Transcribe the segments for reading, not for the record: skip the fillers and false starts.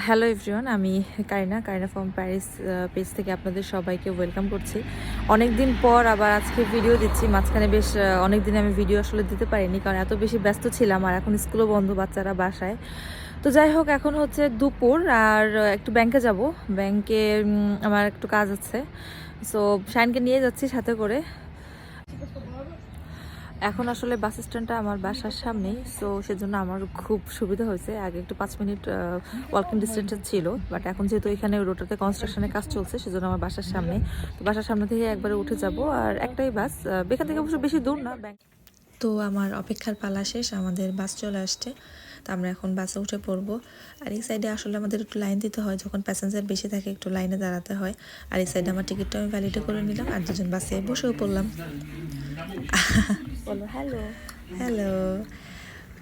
Hello everyone, আমি Kareena from Paris page থেকে আপনাদের সবাইকে ওয়েলকাম করছি। অনেক দিন পর আবার আজকে ভিডিও দিচ্ছি। মাঝখানে বেশ অনেক দিন আমি ভিডিও আসলে দিতে পারিনি, কারণ এত বেশি ব্যস্ত ছিলাম, আর এখন স্কুলও বন্ধ, বাচ্চারা বাসায়। তো যাই হোক, এখন হচ্ছে দুপুর, আর একটু ব্যাংকে যাব। ব্যাংকে আমার একটু কাজ আছে, সো শাইনকে নিয়ে যাচ্ছি সাথে করে। এখন আসলে বাস স্ট্যান্ডটা আমার বাসার সামনেই, সো সেজন্য আমার খুব সুবিধা হয়েছে। আগে একটু 5 মিনিট ওয়াকিং ডিস্টেন্সে ছিল, বাট এখন যেহেতু এখানে রোডটাতে কনস্ট্রাকশনের কাজ চলছে, সেজন্য আমার বাসার সামনে। তো বাসার সামনে থেকে একবারে উঠে যাব, আর একটাই বাস, এখান থেকে অবশ্য বেশি দূর না ব্যাংক। তো আমার অপেক্ষার পালা শেষ, আমাদের বাস চলে আসছে। তো আমরা এখন বাসে উঠে পড়বো। আর এই সাইডে আসলে আমাদের একটু লাইন দিতে হয়, যখন প্যাসেঞ্জার বেশি থাকে একটু লাইনে দাঁড়াতে হয়। আর এই সাইডে আমার টিকিটটা আমি ভ্যালিডে করে নিলাম, আর দুজন বাসে বসেও পড়লাম। বলো হ্যালো। হ্যালো।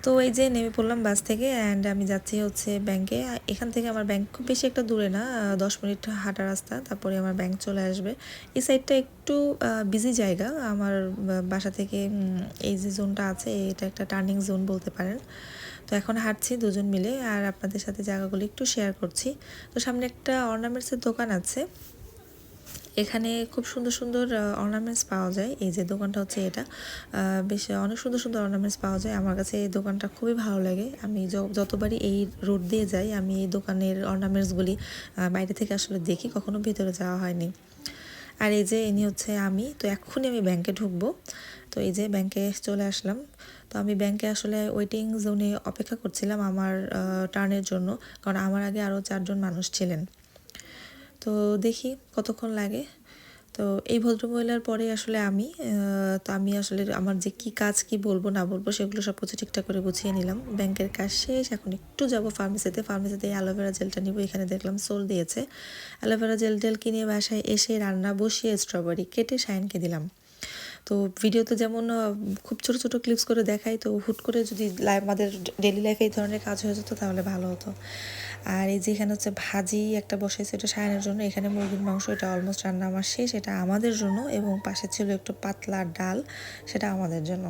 তো এই যে নেমে পড়লাম বাস থেকে, অ্যান্ড আমি যাচ্ছি হচ্ছে ব্যাংকে। এখান থেকে আমার ব্যাংক খুব বেশি একটা দূরে না, 10 মিনিট হাঁটা রাস্তা, তারপরে আমার ব্যাংক চলে আসবে। এই সাইডটা একটু বিজি জায়গা আমার বাসা থেকে। এই যে জোনটা আছে, এটা একটা টার্নিং জোন বলতে পারেন। তো এখন হাঁটছি দুজন মিলে, আর আপনাদের সাথে জায়গাগুলো একটু শেয়ার করছি। তো সামনে একটা অর্নামেন্টসের দোকান আছে, এখানে খুব সুন্দর সুন্দর অর্নামেন্টস পাওয়া যায়। এই যে দোকানটা হচ্ছে এটা, বেশ অনেক সুন্দর সুন্দর অর্নামেন্টস পাওয়া যায়। আমার কাছে এই দোকানটা খুবই ভালো লাগে। আমি যতবারই এই রোড দিয়ে যাই, আমি এই দোকানের অর্নামেন্টসগুলি বাইরে থেকে আসলে দেখি, কখনো ভেতরে যাওয়া হয়নি। আর এই যে ইনি হচ্ছে আমি। তো এক্ষুনি আমি ব্যাংকে ঢুকবো। তো এই যে ব্যাংকে চলে আসলাম। তো আমি ব্যাংকে আসলে ওয়েটিং জোনে অপেক্ষা করছিলাম আমার টার্নের জন্য, কারণ আমার আগে আরও 4জন মানুষ ছিলেন। তো দেখি কতক্ষণ লাগে। তো এই ভদ্রমহিলার পরে আসলে আমি, তো আমি আসলে আমার যে কি কাজ, কি বলবো না বলবো, সেগুলো সব কিছু ঠিকঠাক করে গুছিয়ে নিলাম। ব্যাংকের কাজ শেষ, এখন একটু যাব ফার্মেসিতে অ্যালোভেরা জেলটা নিব। এখানে দেখলাম সোল দিয়েছে। অ্যালোভেরা জেল কিনে বাসায় এসে রান্না বসিয়ে স্ট্রবেরি কেটে শাইনকে দিলাম। তো ভিডিওতে যেমন খুব ছোট ছোট ক্লিপস করে দেখাই, তো হুট করে যদি আমাদের ডেলি লাইফে এই ধরনের কাজ হয়ে যেত তাহলে ভালো হতো। আর এই যে এখানে হচ্ছে ভাজি একটা বসাইছে, এটা সায়নের জন্য। এখানে মুরগির মাংস, এটা অলমোস্ট রান্না আমার শেষ, এটা আমাদের জন্য। এবং পাশে ছিল একটু পাতলা ডাল, সেটা আমাদের জন্য।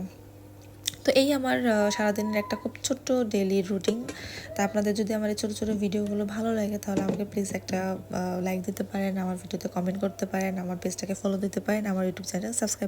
তো এই আমার সারাদিনের একটা খুব ছোট্ট ডেলি রুটিন। তা আপনাদের যদি আমার এই ছোটো ছোটো ভিডিওগুলো ভালো লাগে, তাহলে আমাকে প্লিজ একটা লাইক দিতে পারেন, আমার ভিডিওতে কমেন্ট করতে পারেন, আমার পেজটাকে ফলো দিতে পারেন, আমার ইউটিউব চ্যানেল সাবস্ক্রাইব